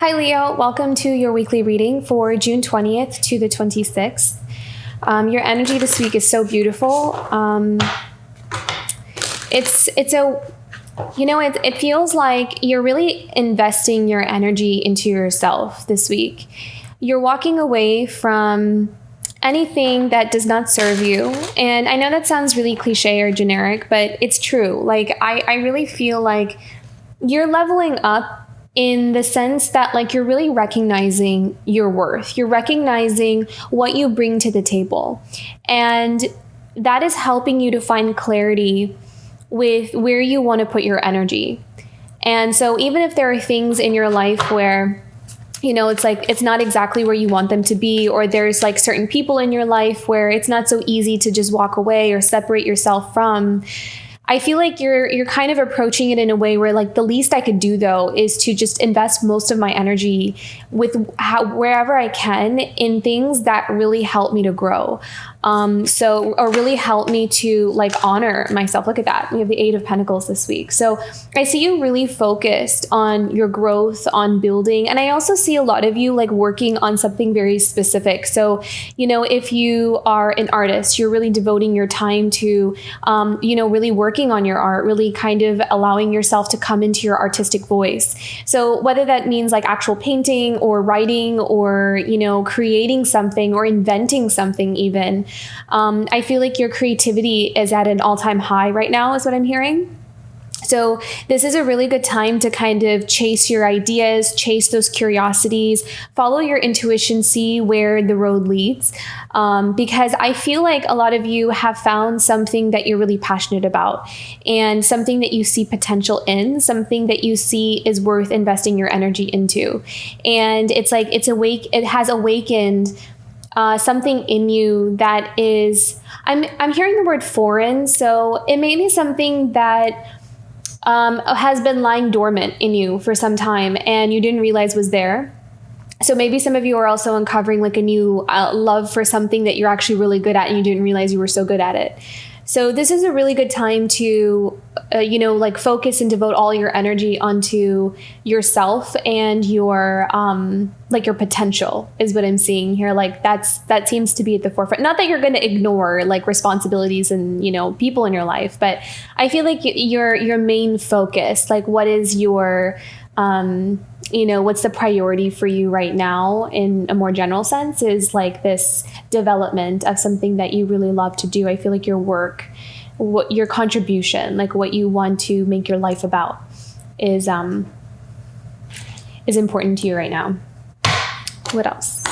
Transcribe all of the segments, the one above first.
Hi, Leo. Welcome to your weekly reading for June 20th to the 26th. Your energy this week is so beautiful. It feels like you're really investing your energy into yourself this week. You're walking away from anything that does not serve you. And I know that sounds really cliche or generic, but it's true. Like, I really feel like you're leveling up in the sense that like you're really recognizing your worth. You're recognizing what you bring to the table. And that is helping you to find clarity with where you want to put your energy. And so even if there are things in your life where it's like it's not exactly where you want them to be, or there's like certain people in your life where it's not so easy to just walk away or separate yourself from, I feel like you're kind of approaching it in a way where like the least I could do though is to just invest most of my energy with wherever I can in things that really help me to grow. Or really help me to like honor myself. Look at that. We have the Eight of Pentacles this week. So I see you really focused on your growth, on building. And I also see a lot of you like working on something very specific. So, if you are an artist, you're really devoting your time to, really working on your art, really kind of allowing yourself to come into your artistic voice. So whether that means like actual painting or writing or, creating something or inventing something even, I feel like your creativity is at an all-time high right now is what I'm hearing. So this is a really good time to kind of chase your ideas, chase those curiosities, follow your intuition, see where the road leads. Because I feel like a lot of you have found something that you're really passionate about and something that you see potential in, something that you see is worth investing your energy into. And it's like it has awakened something in you that is, I'm hearing the word foreign. So it may be something that has been lying dormant in you for some time and you didn't realize was there. So maybe some of you are also uncovering like a new love for something that you're actually really good at and you didn't realize you were so good at it. So this is a really good time to, focus and devote all your energy onto yourself and your, your potential is what I'm seeing here. Like that seems to be at the forefront. Not that you're going to ignore like responsibilities and, people in your life, but I feel like your main focus, like what is your, what's the priority for you right now in a more general sense is like this development of something that you really love to do. I feel like your work, what your contribution, like what you want to make your life about is important to you right now. What else?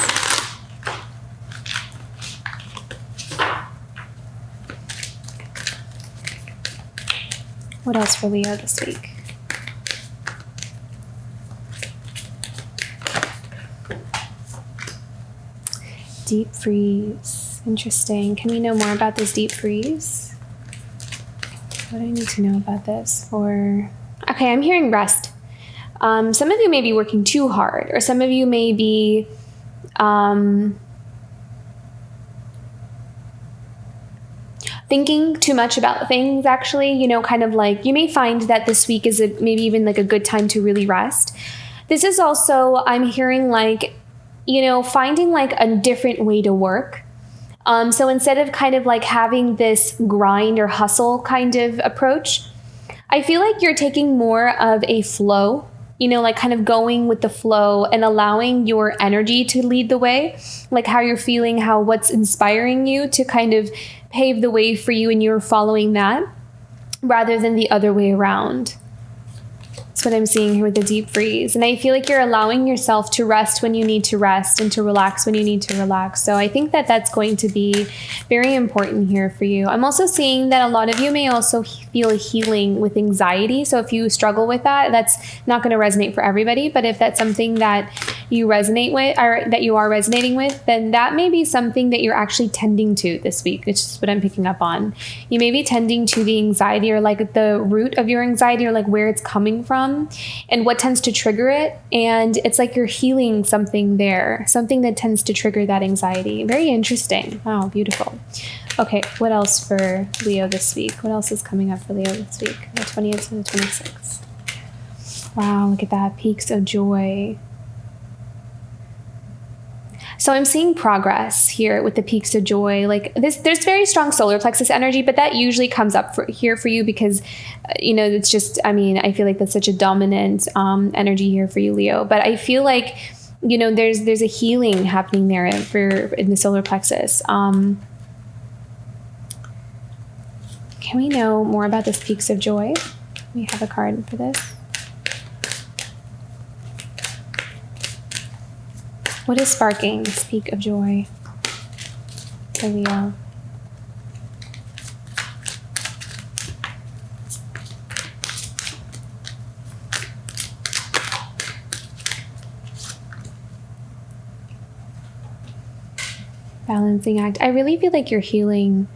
What else for Leo this week? Deep freeze. Interesting. Can we know more about this deep freeze? What do I need to know about this? Okay, I'm hearing rest. Some of you may be working too hard, or some of you may be thinking too much about things, actually, kind of like you may find that this week is maybe even like a good time to really rest. This is also, I'm hearing like, finding like a different way to work. So instead of kind of like having this grind or hustle kind of approach, I feel like you're taking more of a flow, like kind of going with the flow and allowing your energy to lead the way, like how you're feeling, what's inspiring you to kind of pave the way for you and you're following that rather than the other way around. That's what I'm seeing here with the deep freeze. And I feel like you're allowing yourself to rest when you need to rest and to relax when you need to relax. So I think that that's going to be very important here for you. I'm also seeing that a lot of you may also feel healing with anxiety. So if you struggle with that, that's not going to resonate for everybody. But if that's something that you resonate with or that you are resonating with, then that may be something that you're actually tending to this week, which is what I'm picking up on. You may be tending to the anxiety or like the root of your anxiety or like where it's coming from and what tends to trigger it. And it's like you're healing something there, something that tends to trigger that anxiety. Very interesting. Wow, beautiful. Okay, what else for Leo this week? What else is coming up for Leo this week? The 20th to the 26th. Wow, look at that. Peaks of joy. So I'm seeing progress here with the peaks of joy. Like this, there's very strong solar plexus energy, but that usually comes up here for you because, it's just, I feel like that's such a dominant energy here for you, Leo. But I feel like, there's a healing happening there in the solar plexus. Can we know more about this peaks of joy? We have a card for this. What is sparking this peak of joy for Leo? Balancing act. I really feel like you're healing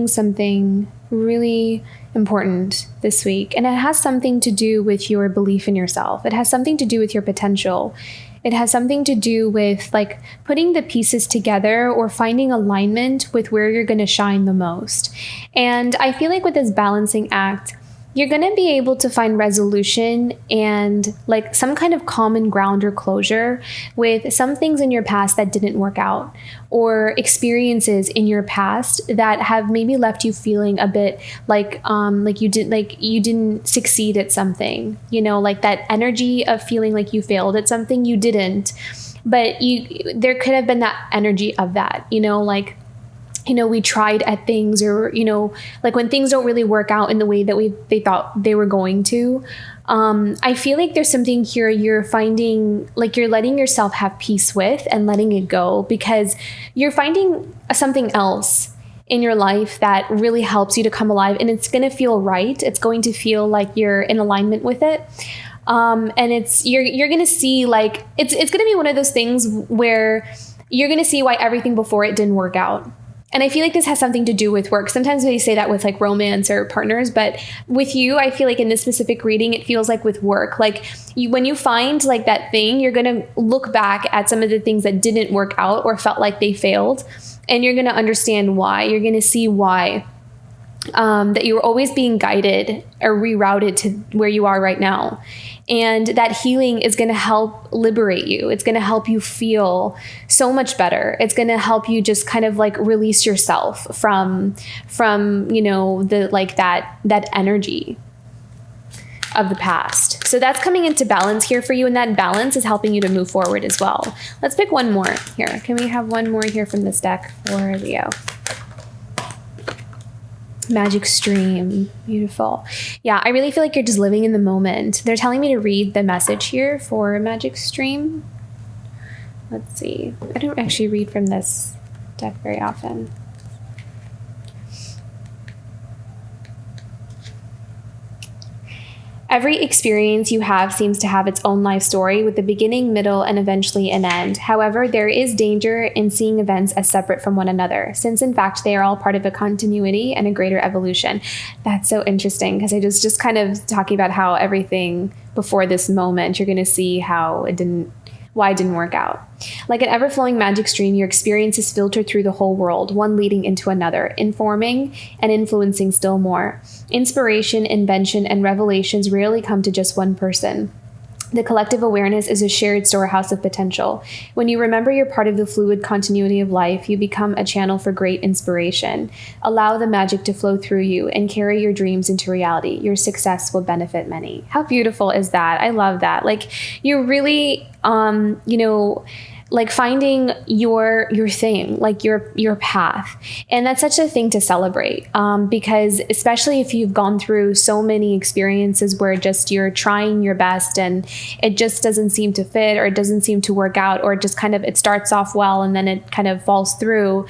something really important this week. And it has something to do with your belief in yourself. It has something to do with your potential. It has something to do with like putting the pieces together or finding alignment with where you're going to shine the most. And I feel like with this balancing act, you're going to be able to find resolution and like some kind of common ground or closure with some things in your past that didn't work out, or experiences in your past that have maybe left you feeling a bit like you didn't succeed at something, like that energy of feeling like you failed at something you didn't, but there could have been that energy of that, we tried at things, or, like when things don't really work out in the way that they thought they were going to. I feel like there's something here you're finding, like you're letting yourself have peace with and letting it go, because you're finding something else in your life that really helps you to come alive, and it's going to feel right. It's going to feel like you're in alignment with it. And you're going to see like, it's going to be one of those things where you're going to see why everything before it didn't work out. And I feel like this has something to do with work. Sometimes we say that with like romance or partners, but with you, I feel like in this specific reading, it feels like with work, like when you find like that thing, you're going to look back at some of the things that didn't work out or felt like they failed. And you're going to understand why. You're going to see why. That you were always being guided or rerouted to where you are right now. And that healing is going to help liberate you. It's going to help you feel so much better. It's going to help you just kind of like release yourself from the like that energy of the past. So that's coming into balance here for you, and that balance is helping you to move forward as well. Let's pick one more here. Can we have one more here from this deck for Leo? Magic Stream. Beautiful. Yeah, I really feel like you're just living in the moment. They're telling me to read the message here for Magic Stream. Let's see. I don't actually read from this deck very often. Every experience you have seems to have its own life story with a beginning, middle, and eventually an end. However, there is danger in seeing events as separate from one another, since in fact they are all part of a continuity and a greater evolution. That's so interesting, because I was just kind of talking about how everything before this moment, you're going to see how why it didn't work out. Like an ever-flowing magic stream, your experiences filter through the whole world, one leading into another, informing and influencing still more. Inspiration, invention, and revelations rarely come to just one person. The collective awareness is a shared storehouse of potential. When you remember you're part of the fluid continuity of life, you become a channel for great inspiration. Allow the magic to flow through you and carry your dreams into reality. Your success will benefit many. How beautiful is that? I love that. Like, you're really, like finding your thing, like your path. And that's such a thing to celebrate, because especially if you've gone through so many experiences where just you're trying your best and it just doesn't seem to fit, or it doesn't seem to work out, or just kind of, it starts off well and then it kind of falls through.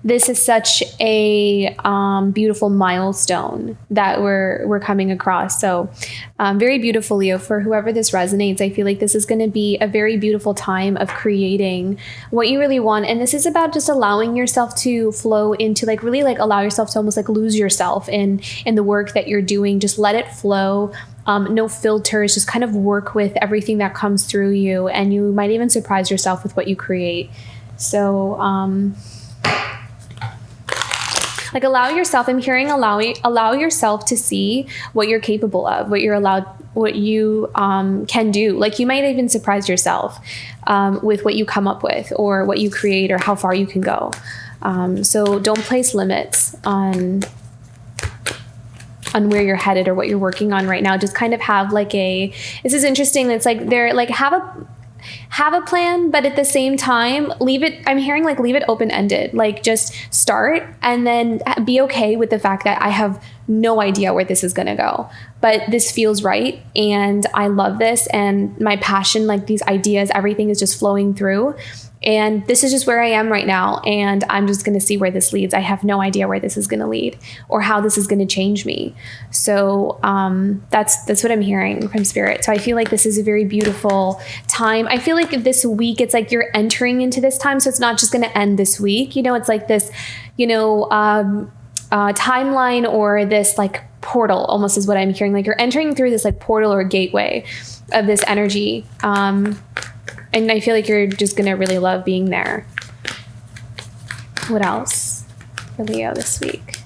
This is such a beautiful milestone that we're coming across. So very beautiful, Leo. For whoever this resonates, I feel like this is going to be a very beautiful time of creating what you really want. And this is about just allowing yourself to flow into, like, really like allow yourself to almost like lose yourself in the work that you're doing. Just let it flow. No filters, just kind of work with everything that comes through you. And you might even surprise yourself with what you create. So, Like allow yourself, I'm hearing allow yourself to see what you're capable of, what you can do. Like you might even surprise yourself with what you come up with or what you create or how far you can go. So don't place limits on where you're headed or what you're working on right now. Just kind of have like this is interesting. It's like they're like, have a plan, but at the same time, I'm hearing like leave it open-ended, like just start and then be okay with the fact that I have no idea where this is going to go, but this feels right. And I love this and my passion, like these ideas, everything is just flowing through. And this is just where I am right now. And I'm just going to see where this leads. I have no idea where this is going to lead or how this is going to change me. So that's what I'm hearing from Spirit. So I feel like this is a very beautiful time. I feel like this week, it's like you're entering into this time. So it's not just going to end this week. It's like this, timeline or this like portal almost is what I'm hearing. Like you're entering through this like portal or gateway of this energy. And I feel like you're just going to really love being there. What else for Leo this week?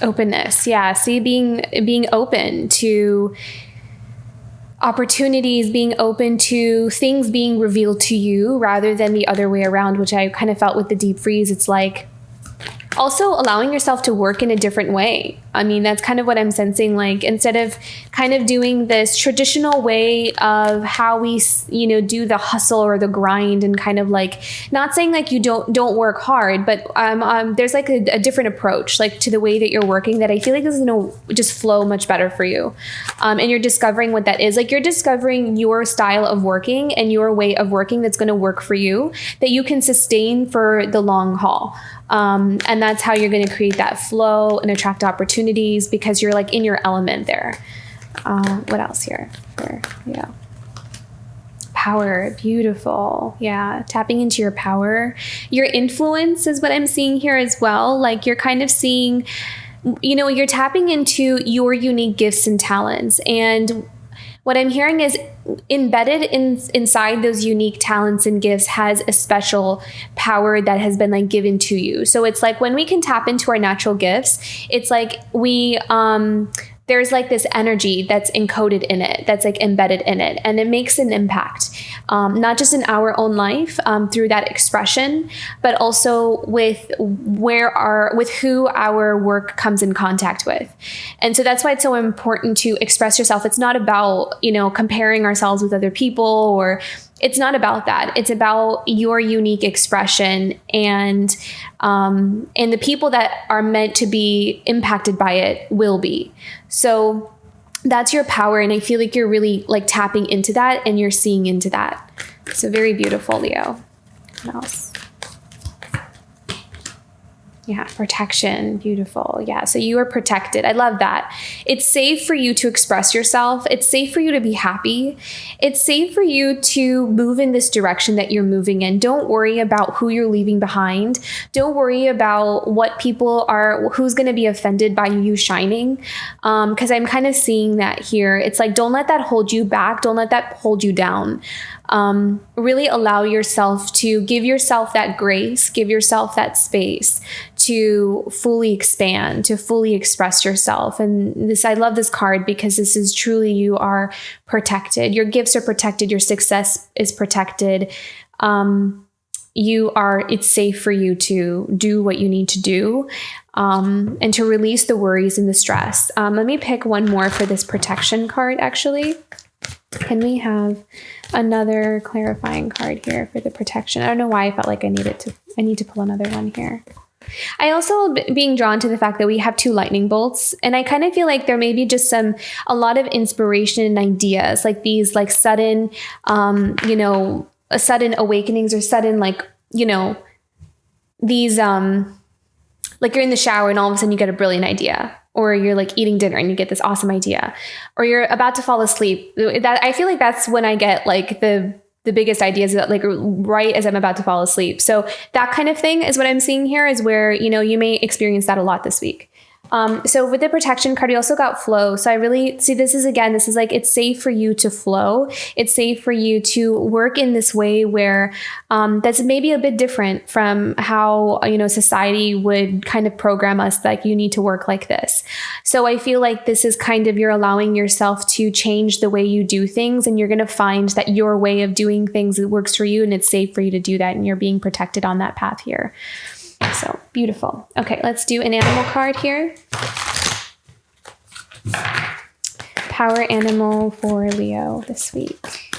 Openness. Yeah. See, being open to opportunities, being open to things being revealed to you rather than the other way around, which I kind of felt with the deep freeze. It's like also allowing yourself to work in a different way. I mean, that's kind of what I'm sensing. Like instead of kind of doing this traditional way of how we, do the hustle or the grind and kind of like, not saying like you don't work hard, but there's like a different approach like to the way that you're working that I feel like is going to just flow much better for you. And you're discovering what that is. Like you're discovering your style of working and your way of working that's going to work for you, that you can sustain for the long haul. And that's how you're going to create that flow and attract opportunities because you're like in your element there. What else here? Yeah. Power. Beautiful. Yeah. Tapping into your power. Your influence is what I'm seeing here as well. Like you're kind of seeing, you're tapping into your unique gifts and talents. And what I'm hearing is embedded inside those unique talents and gifts has a special power that has been like given to you. So it's like when we can tap into our natural gifts, it's like there's like this energy that's encoded in it, that's like embedded in it, and it makes an impact, not just in our own life through that expression, but also with who our work comes in contact with. And so that's why it's so important to express yourself. It's not about, comparing ourselves with other people, or it's not about that. It's about your unique expression and the people that are meant to be impacted by it will be. So that's your power. And I feel like you're really like tapping into that and you're seeing into that. So very beautiful, Leo. What else? Yeah, protection. Beautiful. Yeah, so you are protected. I love that. It's safe for you to express yourself. It's safe for you to be happy. It's safe for you to move in this direction that you're moving in. Don't worry about who you're leaving behind. Don't worry about who's going to be offended by you shining. Because I'm kind of seeing that here. It's like, don't let that hold you back. Don't let that hold you down. Really allow yourself to give yourself that grace, give yourself that space to fully expand, to fully express yourself. And I love this card because this is truly, you are protected. Your gifts are protected. Your success is protected. It's safe for you to do what you need to do, and to release the worries and the stress. Let me pick one more for this protection card, actually. Can we have another clarifying card here for the protection? I don't know why I felt like I need to pull another one here. I also being drawn to the fact that we have 2 lightning bolts, and I kind of feel like there may be just a lot of inspiration and ideas, like these like sudden, sudden awakenings or sudden these like you're in the shower and all of a sudden you get a brilliant idea. Or you're like eating dinner and you get this awesome idea, or you're about to fall asleep. That I feel like that's when I get like the biggest ideas, like right as I'm about to fall asleep. So that kind of thing is what I'm seeing here, is where, you may experience that a lot this week. So with the protection card, we also got flow. So I really see this is like, it's safe for you to flow. It's safe for you to work in this way where that's maybe a bit different from how, society would kind of program us, like you need to work like this. So I feel like this is kind of, you're allowing yourself to change the way you do things, and you're going to find that your way of doing things, it works for you and it's safe for you to do that, and you're being protected on that path here. So beautiful. Okay, let's do an animal card here. Power animal for Leo this week.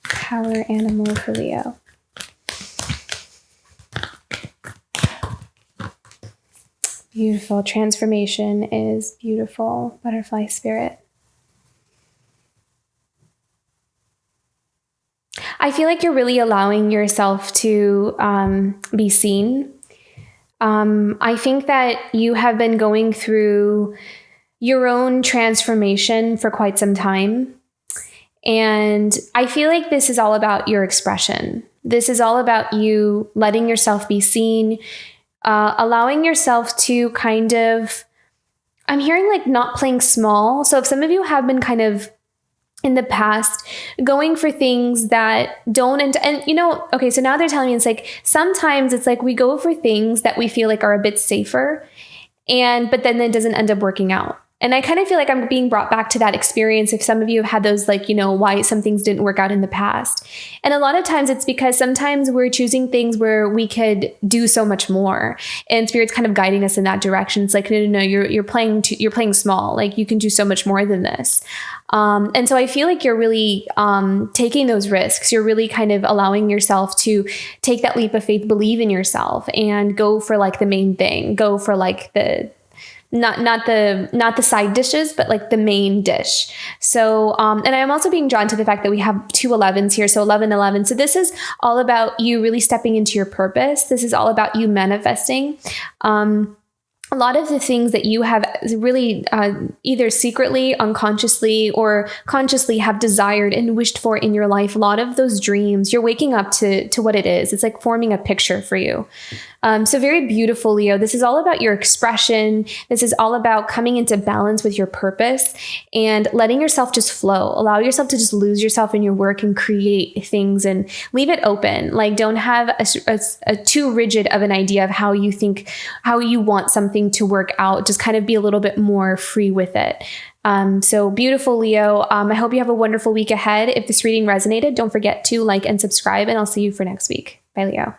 Power animal for Leo. Beautiful. Transformation is beautiful. Butterfly spirit. I feel like you're really allowing yourself to be seen. I think that you have been going through your own transformation for quite some time. And I feel like this is all about your expression. This is all about you letting yourself be seen, allowing yourself to kind of, I'm hearing like not playing small. So if some of you have been kind of in the past going for things that don't, okay, so now they're telling me it's like, sometimes it's like we go for things that we feel like are a bit safer, but then it doesn't end up working out. And I kind of feel like I'm being brought back to that experience. If some of you have had those, like, why some things didn't work out in the past. And a lot of times it's because sometimes we're choosing things where we could do so much more, and Spirit's kind of guiding us in that direction. It's like, no, you're playing small. Like, you can do so much more than this. And so I feel like you're really taking those risks. You're really kind of allowing yourself to take that leap of faith, believe in yourself, and go for like the main thing. Go for like the not the side dishes, but like the main dish. So, and I'm also being drawn to the fact that we have 2 11s here. So 11. So this is all about you really stepping into your purpose. This is all about you manifesting. A lot of the things that you have really either secretly, unconsciously, or consciously have desired and wished for in your life, a lot of those dreams, you're waking up to what it is. It's like forming a picture for you. So very beautiful, Leo. This is all about your expression. This is all about coming into balance with your purpose and letting yourself just flow. Allow yourself to just lose yourself in your work and create things, and leave it open. Like, don't have a too rigid of an idea of how you want something to work out. Just kind of be a little bit more free with it. So beautiful, Leo. I hope you have a wonderful week ahead. If this reading resonated, don't forget to like and subscribe, and I'll see you for next week. Bye, Leo.